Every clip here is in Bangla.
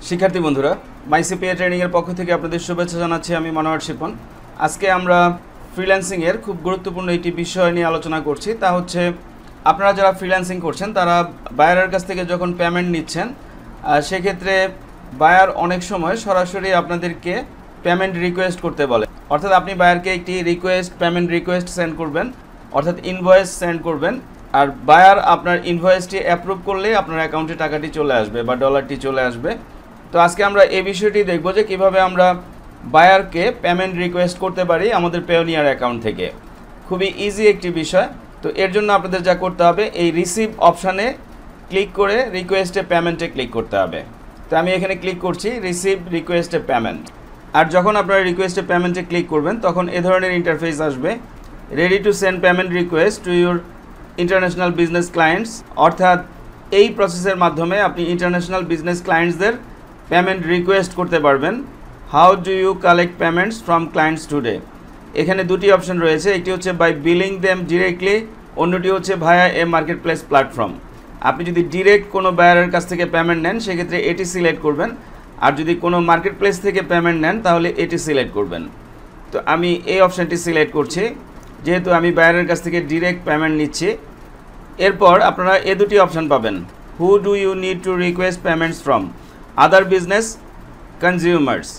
শিক্ষার্থী বন্ধুরা, মাইসিপিএ ট্রেনিং এর পক্ষ থেকে আপনাদের শুভেচ্ছা জানাচ্ছি। আমি মনোহর শিপন। আজকে আমরা ফ্রিল্যান্সিং এর খুব গুরুত্বপূর্ণ একটি বিষয় নিয়ে আলোচনা করছি। তা হচ্ছে আপনারা যারা ফ্রিল্যান্সিং করছেন তারা বায়ারের কাছ থেকে যখন পেমেন্ট নিচ্ছেন, সেক্ষেত্রে বায়ার অনেক সময় সরাসরি আপনাদেরকে পেমেন্ট রিকোয়েস্ট করতে বলে। অর্থাৎ আপনি বায়ারকে একটি পেমেন্ট রিকোয়েস্ট সেন্ড করবেন, অর্থাৎ ইনভয়েস সেন্ড করবেন, আর বায়ার আপনার ইনভয়েসটি অ্যাপ্রুভ করলে আপনার অ্যাকাউন্টে টাকাটি চলে আসবে বা ডলারটি চলে আসবে। তো আজকে আমরা এই বিষয়টি দেখব যে কিভাবে আমরা বায়ারকে পেমেন্ট রিকোয়েস্ট করতে পারি আমাদের পেওনিয়ার অ্যাকাউন্ট থেকে। খুবই ইজি একটি বিষয়। তো এর জন্য আপনাদের যা করতে হবে, এই রিসিভ অপশানে ক্লিক করে রিকোয়েস্টে পেমেন্টে ক্লিক করতে হবে। তো আমি এখানে ক্লিক করছি রিসিভ রিকোয়েস্টে পেমেন্ট। আর যখন আপনারা রিকোয়েস্টে পেমেন্টে ক্লিক করবেন তখন এ ধরনের ইন্টারফেস আসবে, ready to send payment request to your international business clients. অর্থাৎ এই প্রসেসের মাধ্যমে আপনি ইন্টারন্যাশনাল বিজনেস ক্লায়েন্টসদের পেমেন্ট রিকোয়েস্ট করতে পারবেন। How do you collect payments from clients today. এখানে দুটি অপশন রয়েছে, একটি হচ্ছে বাই বিলিং দেম ডিরেক্টলি, অন্যটি হচ্ছে ভায়া এ মার্কেট প্লেস প্ল্যাটফর্ম। আপনি যদি ডিরেক্ট কোনো বায়ারের কাছ থেকে পেমেন্ট নেন সেক্ষেত্রে এটি সিলেক্ট করবেন, আর যদি কোনো মার্কেট প্লেস থেকে পেমেন্ট নেন তাহলে এটি সিলেক্ট করবেন। তো আমি এই অপশানটি সিলেক্ট করছি যেহেতু আমি বায়ারের কাছ থেকে ডিরেক্ট পেমেন্ট নিচ্ছি। এরপর আপনারা এ দুটি অপশান পাবেন, who do you need to request payments from, other business, consumers.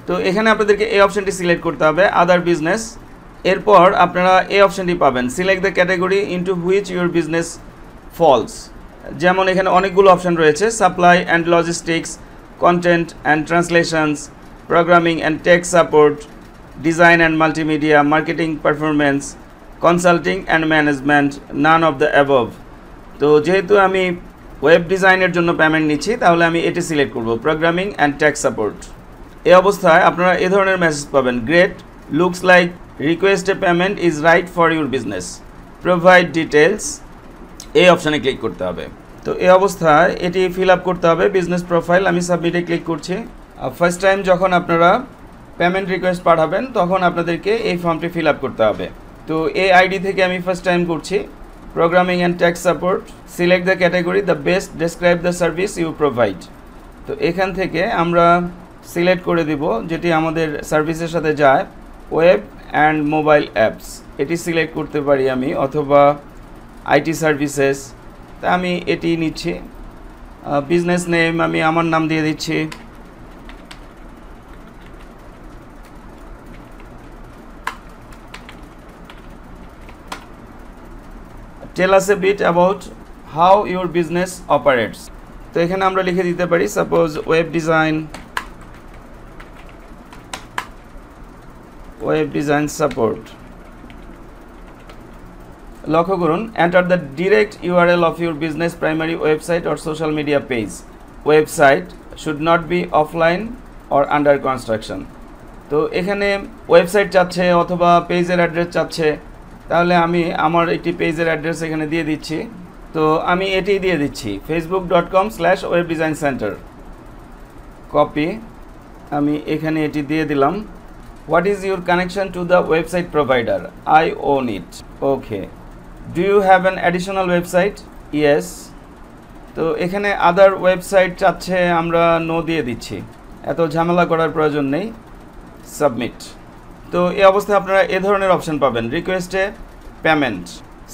তো এখানে আপনাদেরকে এই অপশানটি সিলেক্ট করতে হবে, আদার বিজনেস। এরপর আপনারা এই অপশানটি পাবেন, select the category into which your business falls. যেমন এখানে অনেকগুলো অপশান রয়েছে, supply and logistics, content and translations, programming and tech support, design and multimedia, marketing performance, consulting and management, none of the above. তো যেহেতু আমি ওয়েব ডিজাইনের জন্য পেমেন্ট নিচ্ছি তাহলে আমি এটি সিলেক্ট করব, প্রোগ্রামিং অ্যান্ড টেক সাপোর্ট। এই অবস্থায় আপনারা এ ধরনের মেসেজ পাবেন, great, looks like request A payment is right for your business, provide details. এই অপশানে ক্লিক করতে হবে। তো এই অবস্থায় এটি ফিল আপ করতে হবে, বিজনেস প্রোফাইল। আমি সাবমিটে ক্লিক করছি। ফার্স্ট টাইম যখন আপনারা পেমেন্ট রিকোয়েস্ট পাঠাবেন তখন আপনাদেরকে এই ফর্মটি ফিল আপ করতে হবে। তো এই আইডি থেকে আমি ফার্স্ট টাইম করছি, programming and tech support, select the category, the best describe the service you provide. তো এখান থেকে আমরা সিলেক্ট করে দিব যেটি আমাদের সার্ভিসের সাথে যায়, ওয়েব অ্যান্ড মোবাইল অ্যাপস। এটি সিলেক্ট করতে পারি আমি, অথবা আইটি সার্ভিসেস। তা আমি এটি নিচ্ছি। বিজনেস নেম আমি আমার নাম দিয়ে দিচ্ছি। Tell us a bit about how your business operates. তো এখানে আমরা লিখে দিতে পারি সাপোজ ওয়েব ডিজাইন সাপোর্ট। লক্ষ্য করুন, enter the direct URL of your business primary website or social media page. Website should not be offline or under construction. তো এখানে ওয়েবসাইট চাচ্ছে অথবা পেজের অ্যাড্রেস চাচ্ছে, তাহলে আমি আমার একটি পেজের অ্যাড্রেস এখানে দিয়ে দিচ্ছি। তো আমি এটি দিয়ে দিচ্ছি, facebook.com/webdesigncenter। কপি, আমি এখানে এটি দিয়ে দিলাম। What is your connection to the website provider? I own it. Okay. Do you have an additional website? Yes. তো এখানে আদার ওয়েবসাইট চাচ্ছে, আমরা নো দিয়ে দিচ্ছি, এত ঝামেলা করার প্রয়োজন নেই। সাবমিট। তো এই অবস্থায় আপনারা এ ধরনের অপশন পাবেন, রিকোয়েস্টে পেমেন্ট,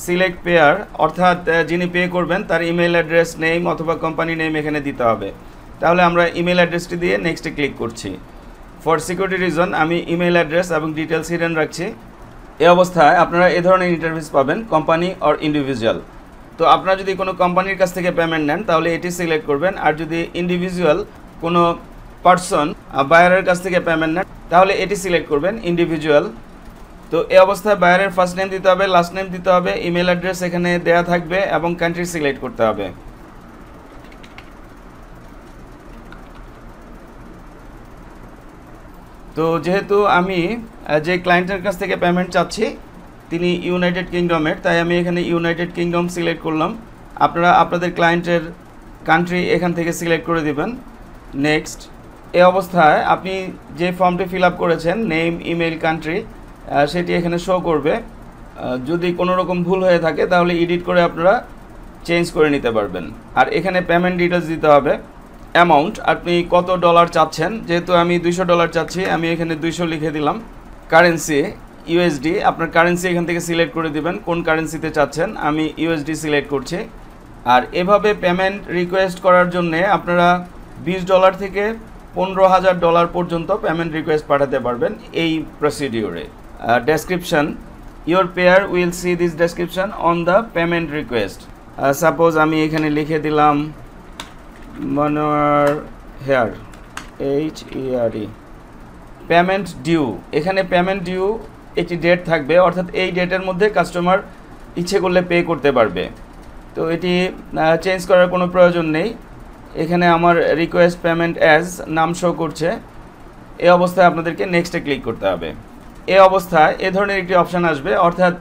সিলেক্ট পেয়ার, অর্থাৎ যিনি পে করবেন তার ইমেল অ্যাড্রেস, নেম অথবা কোম্পানি নেম এখানে দিতে হবে। তাহলে আমরা ইমেল অ্যাড্রেসটি দিয়ে নেক্সটে ক্লিক করছি। ফর সিকিউরিটি রিজন আমি ইমেল অ্যাড্রেস এবং ডিটেলস হিডেন রাখছি। এই অবস্থায় আপনারা এ ধরনের ইন্টারফেস পাবেন, কোম্পানি অর ইন্ডিভিজুয়াল। তো আপনারা যদি কোনো কোম্পানির কাছ থেকে পেমেন্ট নেন তাহলে এটি সিলেক্ট করবেন, আর যদি ইন্ডিভিজুয়াল কোনো পার্সন বায়ারের কাছ থেকে পেমেন্ট নেন তাহলে এটি সিলেক্ট করবেন, ইন্ডিভিজুয়াল। তো এই অবস্থায় বায়ারের ফার্স্ট নেম দিতে হবে, লাস্ট নেম দিতে হবে, ইমেল অ্যাড্রেস এখানে দেয়া থাকবে এবং কান্ট্রি সিলেক্ট করতে হবে। তো যেহেতু আমি যে ক্লায়েন্টের কাছ থেকে পেমেন্ট চাচ্ছি তিনি ইউনাইটেড কিংডমের, তাই আমি এখানে ইউনাইটেড কিংডম সিলেক্ট করলাম। আপনারা আপনাদের ক্লায়েন্টের কান্ট্রি এখান থেকে সিলেক্ট করে দিবেন। নেক্সট। এই অবস্থায় আপনি যে ফর্মটি ফিল আপ করেছেন, নেম, ইমেল, কান্ট্রি, সেটি এখানে শো করবে। যদি কোনো রকম ভুল হয়ে থাকে তাহলে এডিট করে আপনারা চেঞ্জ করে নিতে পারবেন। আর এখানে পেমেন্ট ডিটেলস দিতে হবে, অ্যামাউন্ট, আপনি কত ডলার চাচ্ছেন। যেহেতু আমি $200 চাচ্ছি, আমি এখানে 200 লিখে দিলাম। কারেন্সি ইউএসডি, আপনার কারেন্সি এখান থেকে সিলেক্ট করে দিবেন কোন কারেন্সিতে চাচ্ছেন। আমি ইউএসডি সিলেক্ট করছি। আর এভাবে পেমেন্ট রিকোয়েস্ট করার জন্য আপনারা $20 থেকে $15,000 পর্যন্ত পেমেন্ট রিকোয়েস্ট পাঠাতে পারবেন এই প্রসিডিওরে। Description, your payer will see this description on the payment request. Suppose আমি এখানে লিখে দিলাম Monowar here, HERE, payment due. এখানে পেমেন্ট ডিউ একটি ডেট থাকবে, অর্থাৎ এই ডেটের মধ্যে কাস্টমার ইচ্ছে করলে পে করতে পারবে। তো এটি চেঞ্জ করার কোনো প্রয়োজন নেই। এখানে আমার রিকোয়েস্ট পেমেন্ট অ্যাজ নাম শো করছে। এই অবস্থায় আপনাদেরকে নেক্সটে ক্লিক করতে হবে। এই অবস্থায় এ ধরনের একটি অপশান আসবে, অর্থাৎ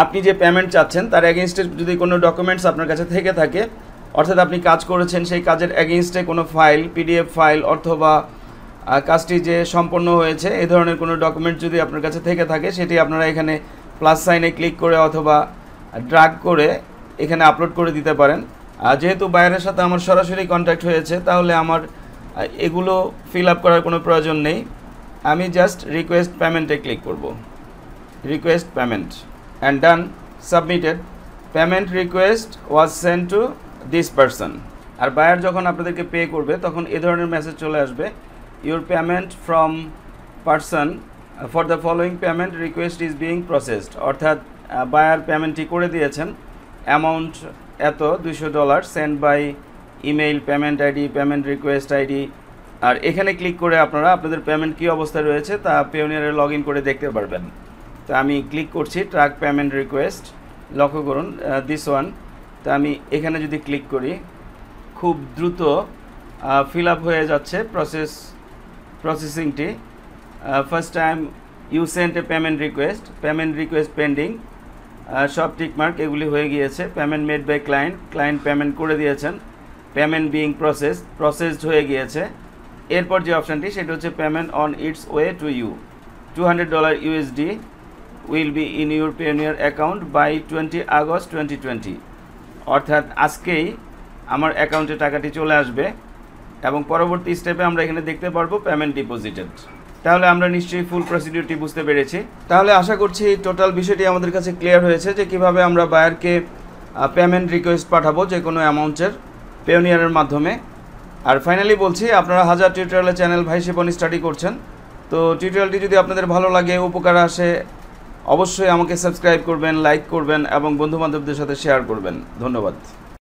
আপনি যে পেমেন্ট চাচ্ছেন তার এগেনস্টে যদি কোনো ডকুমেন্টস আপনার কাছে থেকে থাকে, অর্থাৎ আপনি কাজ করেছেন সেই কাজের এগেনস্টে কোনো ফাইল, পিডিএফ ফাইল অথবা কাজটি যে সম্পন্ন হয়েছে এই ধরনের কোনো ডকুমেন্ট যদি আপনার কাছে থেকে থাকে, সেটি আপনারা এখানে প্লাস সাইনে ক্লিক করে অথবা ড্র্যাগ করে এখানে আপলোড করে দিতে পারেন। যেহেতু বায়ারের সাথে আমার সরাসরি কন্ট্যাক্ট হয়েছে, তাহলে আমার এগুলো ফিল আপ করার কোনো প্রয়োজন নেই। আমি জাস্ট রিকোয়েস্ট পেমেন্টে ক্লিক করব, request payment, and done, submitted. Payment request was send to this person. আর বায়ার যখন আপনাদেরকে পে করবে তখন এ ধরনের মেসেজ চলে আসবে, your payment from person for the following payment request is being processed. অর্থাৎ বায়ার পেমেন্টটি করে দিয়েছেন, অ্যামাউন্ট এত $200, send by email, payment ID, payment request ID. আর এখানে ক্লিক করে আপনারা আপনাদের পেমেন্ট কী অবস্থায় রয়েছে তা পেওনিয়ারে লগ ইন করে দেখতে পারবেন। তো আমি ক্লিক করছি ট্র্যাক পেমেন্ট রিকোয়েস্ট, লক্ষ্য করুন দিস ওয়ান। তো আমি এখানে যদি ক্লিক করি, খুব দ্রুত ফিল আপ হয়ে যাচ্ছে প্রসেসিংটি। First time you sent a payment request pending, সব টিকমার্ক এগুলি হয়ে গিয়েছে। Payment made by client payment করে দিয়েছেন। পেমেন্ট বিং প্রসেসড হয়ে গিয়েছে। এরপর যে অপশানটি সেটা হচ্ছে payment on its way to you, $200 USD will be in your Payoneer account by 20 August 2020। অর্থাৎ আজকেই আমার অ্যাকাউন্টে টাকাটি চলে আসবে এবং পরবর্তী স্টেপে আমরা এখানে দেখতে পারবো পেমেন্ট ডিপোজিটেড। তাহলে আমরা নিশ্চয়ই ফুল প্রসিডিউরটি বুঝতে পেরেছি। তাহলে আশা করছি টোটাল বিষয়টি আমাদের কাছে ক্লিয়ার হয়েছে যে কীভাবে আমরা বায়ারকে পেমেন্ট রিকোয়েস্ট পাঠাবো যে কোনো অ্যামাউন্টের পেওনিয়ারের মাধ্যমে। আর ফাইনালি বলছি, আপনারা হাজার টিউটোরিয়ালের চ্যানেল ভাই শিপন স্টাডি করছেন। তো টিউটোরিয়ালটি যদি আপনাদের ভালো লাগে, উপকার আসে, অবশ্যই আমাকে সাবস্ক্রাইব করবেন, লাইক করবেন এবং বন্ধুবান্ধবদের সাথে শেয়ার করবেন। ধন্যবাদ।